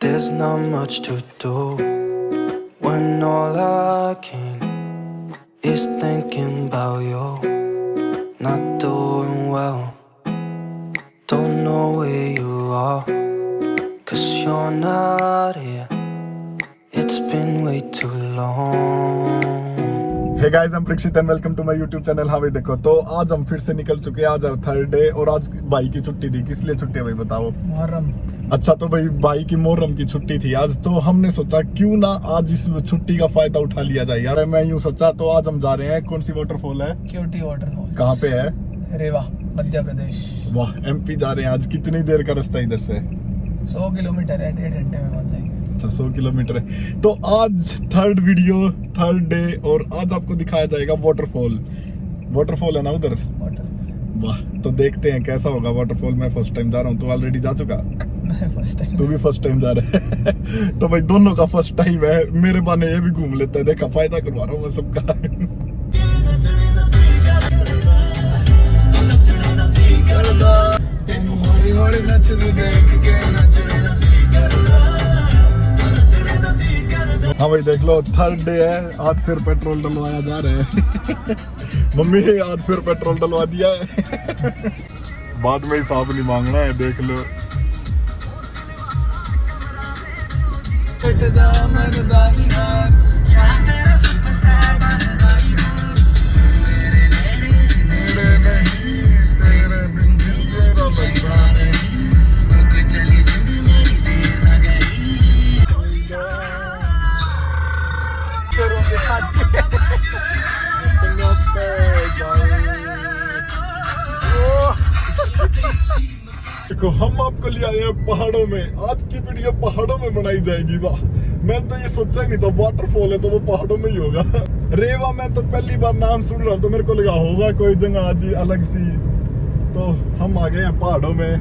There's not much to do when all I can is thinking about you. Not doing well, don't know where you are, 'cause you're not here. It's been way too long. Hey guys, I'm Prikshit and welcome to my YouTube channel। हाँ भाई देखो, तो आज हम फिर से निकल चुके हैं। आज थर्ड डे और आज भाई की छुट्टी थी। किस लिए छुट्टी है भाई बताओ? मुहर्रम। अच्छा, तो भाई की मुहर्रम की छुट्टी थी आज, तो हमने सोचा क्यों ना आज इस छुट्टी का फायदा उठा लिया जाए यार। मैं यूँ सोचा, तो आज हम जा रहे हैं। कौन सी वाटरफॉल है? क्योटी वाटरफॉल। कहाँ पे है? रेवा, मध्य प्रदेश। वाह, MP जा रहे हैं आज। कितनी देर का रास्ता इधर से? 100 किलोमीटर है, 1.5 घंटे में पहुंच जाएंगे। अच्छा, 100 किलोमीटर है। तो आज थर्ड वीडियो, थर्ड डे, और आज आपको दिखाया जाएगा वाटरफॉल है ना उधर? वाह, तो देखते हैं कैसा होगा वाटरफॉल। मैं फर्स्ट टाइम जा रहा हूँ। तू ऑलरेडी जा चुका? मैं फर्स्ट टाइम। तू भी फर्स्ट टाइम जा रहा है? तो भाई दोनों का फर्स्ट टाइम है। मेरे बहाने ये भी घूम लेता है। देखा, फायदा करवा रहा हूँ मैं सबका। हाँ भाई देख लो, थर्ड डे है। आज फिर पेट्रोल डलवाया जा रहा है। मम्मी आज फिर पेट्रोल डलवा दिया है। बाद में हिसाब नहीं मांगना है, देख लो। देखो, हम आपको ले आए हैं पहाड़ों में। आज की वीडियो पहाड़ों में बनाई जाएगी। वाह, मैंने तो ये सोचा ही नहीं था वाटरफॉल है तो वो पहाड़ों में ही होगा। रेवा में तो पहली बार नाम सुन रहा हूँ, तो मेरे को लगा होगा कोई जगह आज अलग सी। तो हम आ गए हैं पहाड़ों में,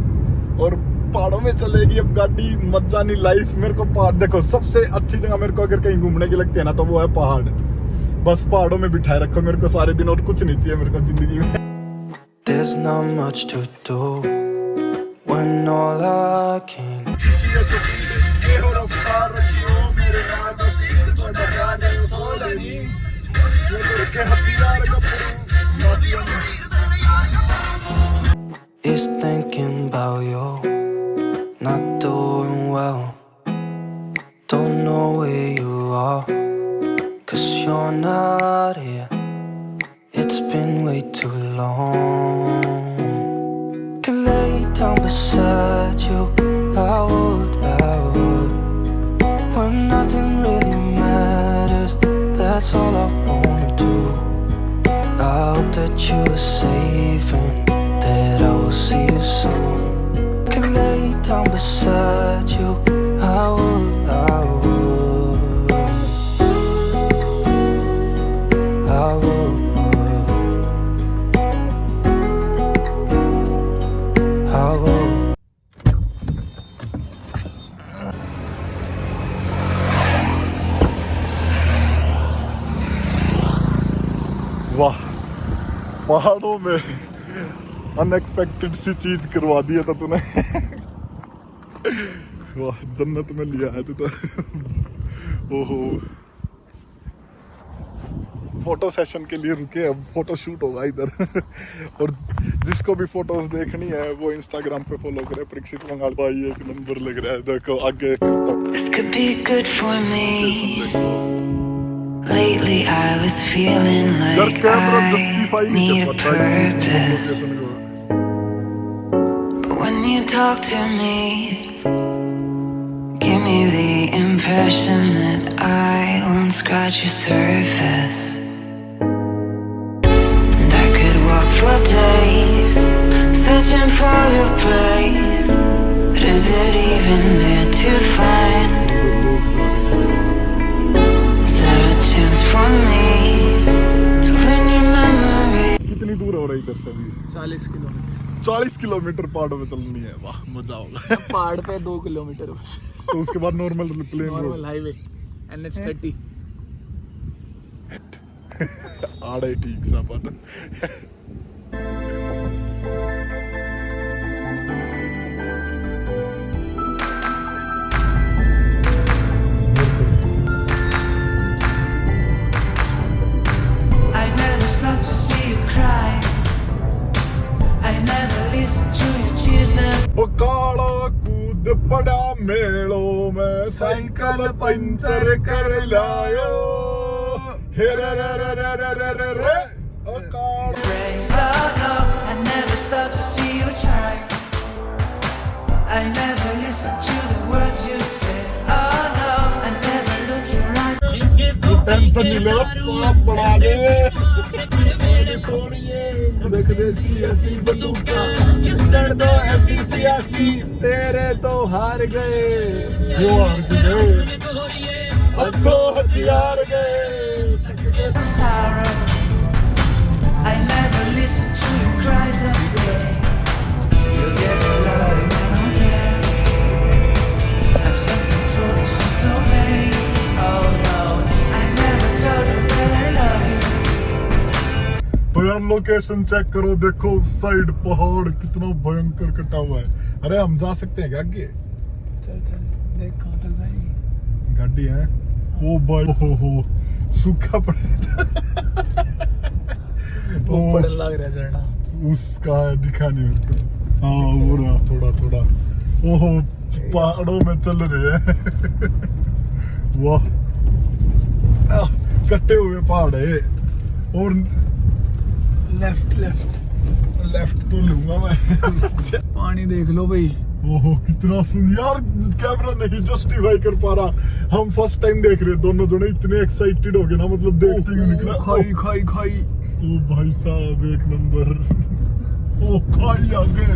और पहाड़ों में चलेगी अब गाड़ी। मजा नहीं लाइफ। मेरे को पहाड़ देखो, सबसे अच्छी जगह मेरे को अगर कहीं घूमने की लगती है ना, तो वो है पहाड़। बस पहाड़ों में बिठाए रखो मेरे को सारे दिन, और कुछ नहीं चाहिए मेरे को जिंदगी में। There's not much to do when all I can is thinking about you. Not doing well, don't know where you are, 'cause you're not here. It's been way too long. Could lay down beside you, I would. When nothing really matters, that's all I wanna do. I hope that you are safe and that I will see you soon. Could lay down beside you, I would. I would. वाह, पहाड़ों में unexpected सी चीज करवा दी है तो तूने। वाह, जन्नत में लिया है तू तो। ओहो, फोटो सेशन के लिए रुके, अब फोटो शूट होगा इधर। और जिसको भी फोटोज देखनी है वो इंस्टाग्राम पे फॉलो करे, प्रक्षित मंगाल भाई। एक नंबर लग रहा है। देखो आगे। This could be good for me. Lately I was feeling like I need a purpose. But when you talk to me, give me the impression that I won't scratch your surface. And I could walk for days, searching for your praise. But is it even there to find? Chance for me to learn your memory. कितनी दूर हो रही इधर से अभी? 40 kilometre. 40 kilometre पहाड़ों में चलनी है। वाह, मजा होगा। पहाड़ पे 2 किलोमीटर बस। तो उसके बाद normal plain road, normal highway NH30। आड़े ठीक सा पता। पड़ा मेलों में साइकिल पंचर कर लायो हे रे रे रे रे रे रे रे रे अकाल I never stop to see you try. I never listen to the words you say. Oh no, I never look your eyes. Tension नहीं लेना सांप बना दे मेरी सोनिए देख देसी ऐसी बंदूका जितन दो ऐसी सियासी तेरे तो हार गए जो हार गए अब तो हथियार गए Sorrow. I never listen to your cries of pain. You get a love and I don't care. I'm sometimes foolish and so vain. Oh no, I never told you that I love you. तो यार location check करो देखो उस side पहाड़ कितना भयंकर कटा हुआ है अरे हम जा सकते हैं क्या आगे चल चल देख कहाँ तक जाएगी गाड़ी है ओ भाई हो सूखा पड़ा वो पड़ने लग रहा है झरना उसका दिखा नहीं मेरे को हाँ हो रहा थोड़ा थोड़ा ओहो पहाड़ों में चल रहे हैं वाह कटे हुए पहाड़ है और लेफ्ट लेफ्ट लेफ्ट तो लूंगा मैं पानी देख लो भाई ओहो कितना सुन यार कैमरा नहीं जस्टिफाई कर पा रहा हम फर्स्ट टाइम देख रहे दोनों जने इतने एक्साइटेड हो गए ना मतलब देखते ही निकला खाई खाई खाई ओ भाई साहब एक नंबर ओ खाई आगे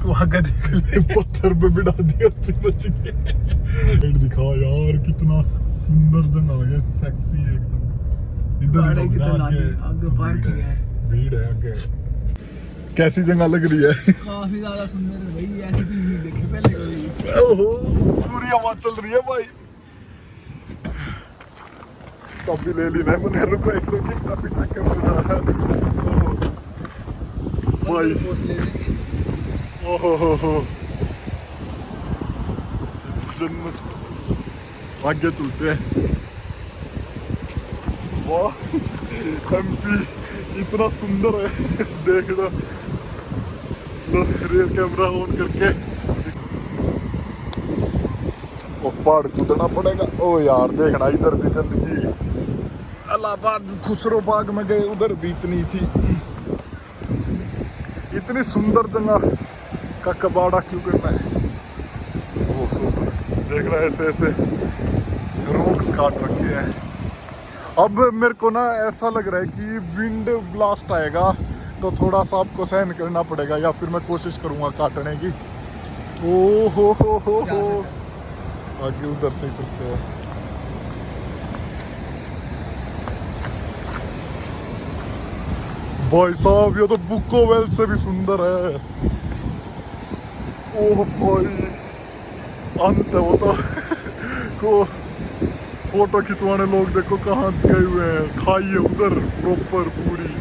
तू आगे देख ले पत्थर पे बिठा दिया बच गए दिखा यार कितना सुंदर जगह है सेक्सी एकदम इधर आगे पार्किंग है भीड़ है आगे कैसी जगह लग रही है काफी ज्यादा सुंदर है भाई ऐसी चीज नहीं देखी पहले कभी ओहो पूरी हवा चल रही है भाई चाबी ले ली ना मैंने रुको एक सेकंड चाबी चेक कर रहा भाई ओहो हो जन्नत आगे चलते हैं वाह एमपी इतना सुंदर है देखना लो रियर कैमरा ऑन करके ओ पहाड़ कूदना पड़ेगा ओ यार देखना इधर भी गंदगी इलाहाबाद खुसरो बाग में गए उधर भी इतनी थी इतनी सुंदर जगह का कबाड़ा क्यों करना है ओहो देखना ऐसे ऐसे रोक्स काट रखे हैं अब मेरे को ना ऐसा लग रहा है कि विंड ब्लास्ट आएगा तो थोड़ा सा आपको सहन करना पड़ेगा या फिर मैं कोशिश करूंगा काटने की ओ हो आगे उधर से ही चलते हैं भाई साहब ये तो बुको वेल से भी सुंदर है ओह भाई अंत है वो तो को फोटो खिंचवाने लोग देखो कहाँ गए हुए हैं खाई है उधर प्रॉपर पूरी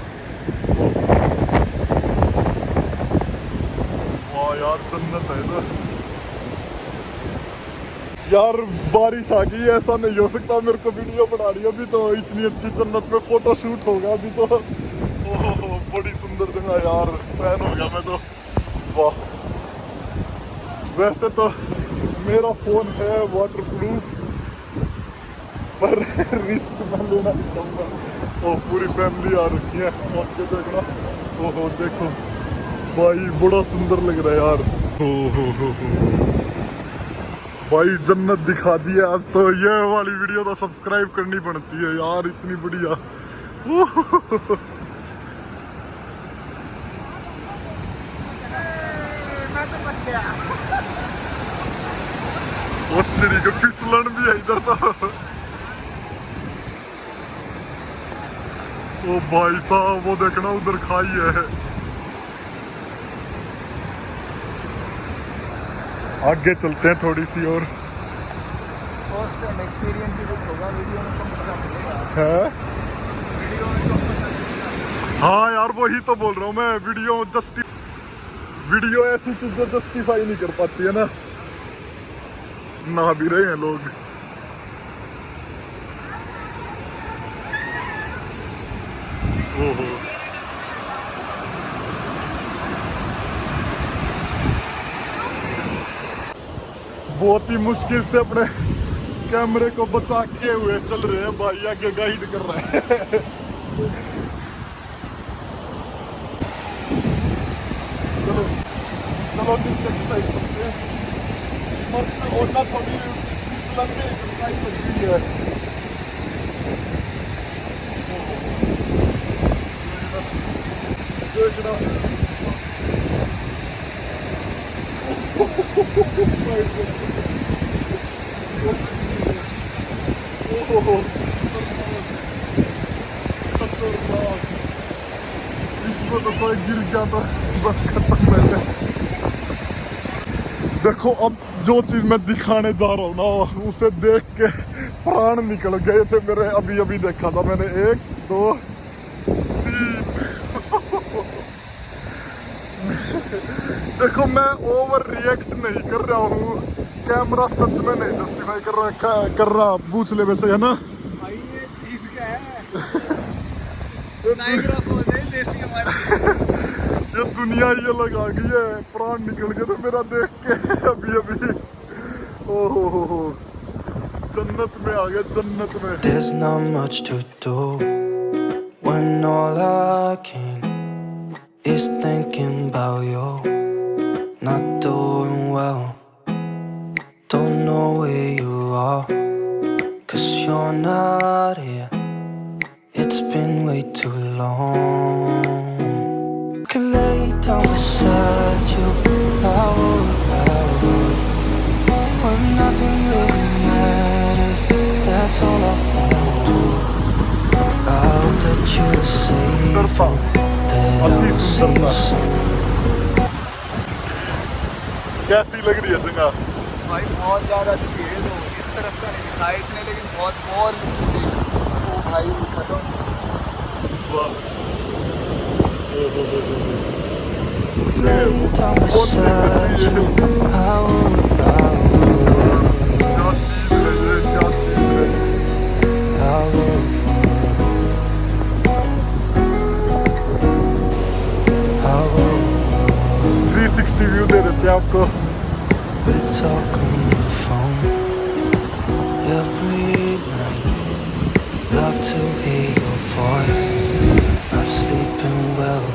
वाह यार जन्नत है ना यार बारिश आ गई ऐसा नहीं हो सकता मेरे को वीडियो बना रही अभी तो इतनी अच्छी जन्नत में फोटो शूट होगा अभी तो ओहो बड़ी सुंदर जगह यार फैन हो गया मैं तो वाह वैसे तो मेरा फोन है वाटरप्रूफ पर रिस्क मैं लेना नहीं चाहूँगा और पूरी फैमिली आ रखी है आके देखना ओहो देखो भाई बड़ा सुंदर लग रहा है यार हो भाई जन्नत दिखा दी है आज तो ये वाली वीडियो तो सब्सक्राइब करनी पड़ती है यार इतनी बढ़िया तेरी को फिसलन भी है इधर तो ओ भाई साहब वो देखना उधर खाई है आगे चलते हैं थोड़ी सी और एक्सपीरियंस ही कुछ होगा वीडियो में कम पता चलेगा है वीडियो में कम पता चलेगा हाँ यार वही तो बोल रहा हूँ मैं वीडियो ऐसी चीजें जस्टिफाई नहीं कर पाती है ना भी रहे हैं लोग ओहो बहुत ही मुश्किल से अपने कैमरे को बचा के हुए चल रहे हैं भाई, आगे गाइड कर रहे हैं। चलो चलो नीचे की साइड करते हैं। मस्त होना थोड़ी लंबी एक्सरसाइज लगती है। देखना इसमें तो कोई गिर गया था, बस खत्म मैंने। देखो अब जो चीज मैं दिखाने जा रहा हूँ ना, उसे देख के प्राण निकल गए थे मेरे। अभी अभी देखा था मैंने, 1 2 3। देखो मैं ओवर रिएक्ट नहीं कर रहा हूँ, कैमरा सच में नहीं जस्टिफाई कर रहा पूछ ले वैसे, है ना भाई ये चीज क्या है? नाइग्रा फॉल्स है देसी हमारी। ये दुनिया ये लगा गई है, प्राण निकल गए थे मेरा देख के अभी अभी। ओहो जन्नत में आ गए, जन्नत में। There's not much to do when all I can is thinking about you. Not doing well, don't know where you are, 'cause you're not here. It's been way too long. Could lay down beside you, I would. When nothing really matters, that's all I wanna do. I hope that you're safe, सुंदरता, that अति I'll see सुंदरता। you soon. कैसी लग रही है जगह? भाई बहुत ज़्यादा अच्छी है। तो इस तरफ का नहीं दिखाया इसने, लेकिन बहुत बहुत ओ भाई खत्म। Lay down beside you, I would. क्या चीज है ये, क्या चीज है। I would. 360 व्यू दे देते हैं आपको। We talk on the phone every night. Love to hear your voice. Not sleeping well.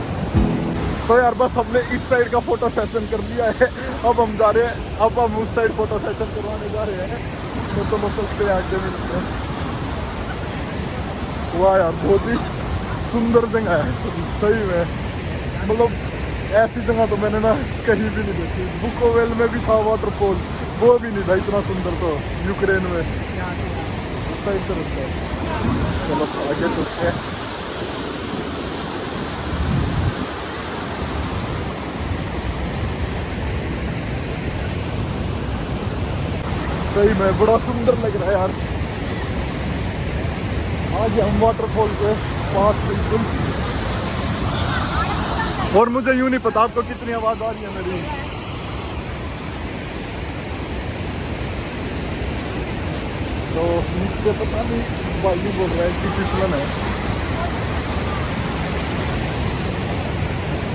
तो यार बस हमने इस साइड का फोटो सेशन कर लिया है, अब हम जा रहे हैं, अब हम उस साइड फोटो सेशन करवाने जा रहे हैं। तो चलो चलते हैं, आगे मिलते हैं। वाह यार बहुत ही सुंदर जगह है सही में, मतलब ऐसी जगह तो मैंने ना कहीं भी नहीं देखी। बुकोवेल में भी था वाटरफॉल, वो भी नहीं था इतना सुंदर। तो यूक्रेन में उस साइड से रुकता है। चलो आगे चलते हैं। सही में बड़ा सुंदर लग रहा है यार। आज हम वाटरफॉल के पास बिल्कुल। और मुझे यूं नहीं पता आपको कितनी आवाज आ रही है मेरी। तो नीचे पता नहीं भाई बोल रहा है कि फिसलन है।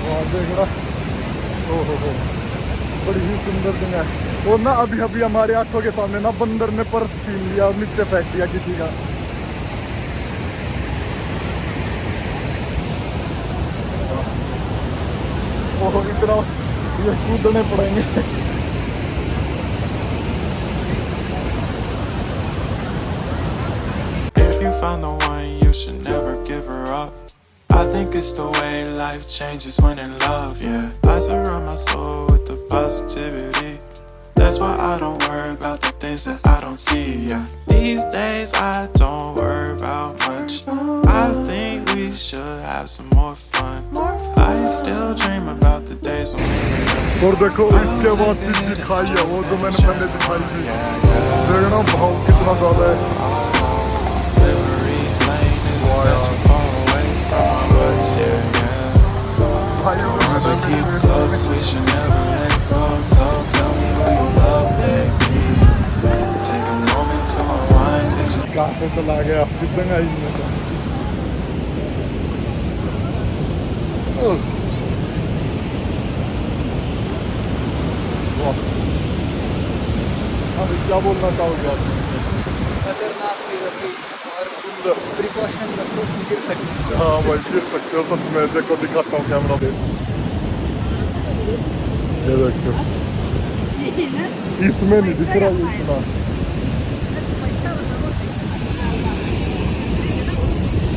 वहाँ देख रहा, ओहो बड़ी ही सुंदर जगह है। और ना अभी अभी हमारे आंखों के सामने ना बंदर ने पर्स छीन लिया और नीचे फेंक दिया किसी का। ओहो इतना ये कूदने पड़ेंगे। If you found the one, you should never give her up. I think it's the way life changes when in love, yeah. I surround my soul with the positivity. That's why I don't worry about the things that I don't see, yeah. These days I don't worry about much. I think we should have some more fun. I still dream about the days when we were young. और देखो इसके बाद चीज दिखाई है वो जो मैंने पहले दिखाई थी। देखना भाव कितना ज्यादा है। Memory lane isn't that too far away from our hearts, yeah, yeah. भाइयों को Once we keep close, we should never let go. So tell me who you love, baby. Take a moment to unwind. Did you कहाँ पे चला गया कितना इसमें तो। अभी क्या बोलना चाहोगे आप? खतरनाक चीज है और प्रिकॉशन रखो, गिर सकते हैं। हाँ भाई गिर सकते हो सच में। देखो दिखाता हूँ कैमरा पे, ये देखो इसमें नहीं दिख रहा ये इतना।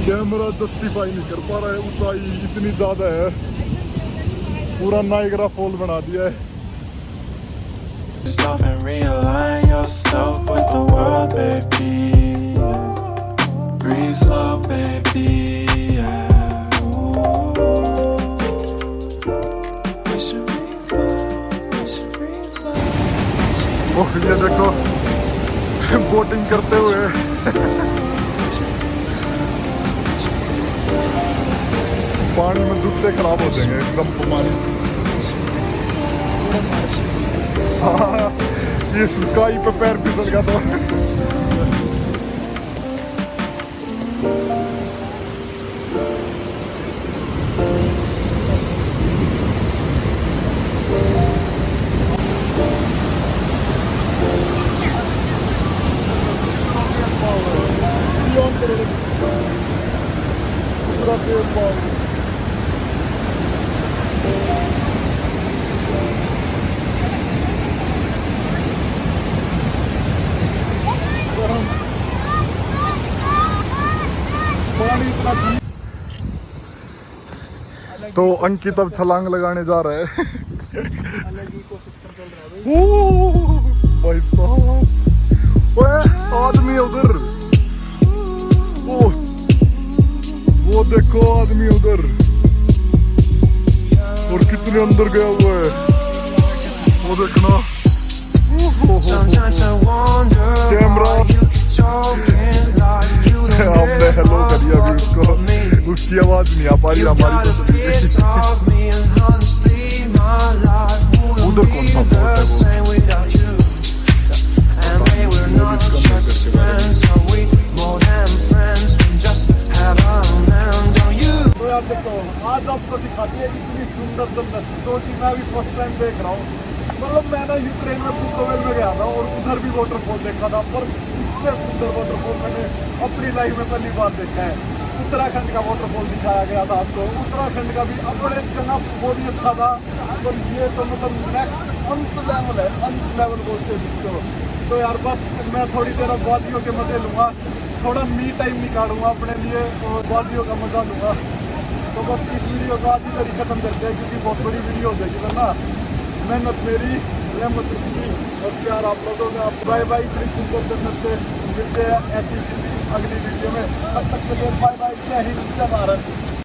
कैमरा जस्टिफाई नहीं कर पा रहा है, ऊंचाई इतनी ज्यादा है, पूरा नाइग्रा फॉल बना दिया है। Yourself and realign yourself with the world, baby. Breathe slow, baby. Yeah. Ooh. We should breathe slow. We should breathe slow. ओह ये देखो बोटिंग करते हुए पानी में जूते खराब हो जाएंगे एकदम पानी। हाँ ये काई पे पैर फिसल गया तो तो अंकित अब छलांग लगाने जा रहा है। अलग इकोसिस्टम चल रहा है भाई। भाई साहब ओए आदमी उधर, वो देखो आदमी उधर, और कितने अंदर गया हुआ है वो देखना। कैमरा हमने हेलो करिया अभी उसको, उसकी आवाज नहीं आ पा रही हमारी। उधर कौन सा बोट है वो? तो यार देखो आज आपको दिखाती है इतनी सुंदर सुंदर, जो कि मैं अभी फर्स्ट टाइम देख रहा हूँ। मतलब मैं ना यूक्रेन में बुकोवेल में गया था और उधर भी वाटरफॉल देखा था, पर इससे सुंदर वाटरफॉल मैंने अपनी लाइफ में पहली बार देखा है। उत्तराखंड का वाटरफॉल दिखाया गया था आपको, उत्तराखंड का भी अपने जगह बहुत ही अच्छा था, पर ये तो मतलब नेक्स्ट अंत लेवल है, अंत लेवल बोलते हैं जिसको। तो यार बस मैं थोड़ी देर अब वादियों के मजे लूँगा, थोड़ा मी टाइम निकालूंगा अपने लिए और वादियों का मजा लूँगा। तो बस इस वीडियो को आज ही तरी खत्म करते हैं, क्योंकि बहुत बड़ी वीडियो हो जाएगी वरना। मेहनत मेरी, रहमत उसकी और प्यार आप लोगों का। बाय बाय, प्रिक्शित जन्नत से मिलते हैं ऐसी किसी अगली वीडियो में। तब तक के लिए बाय बाय, जय हिंद, जय भारत।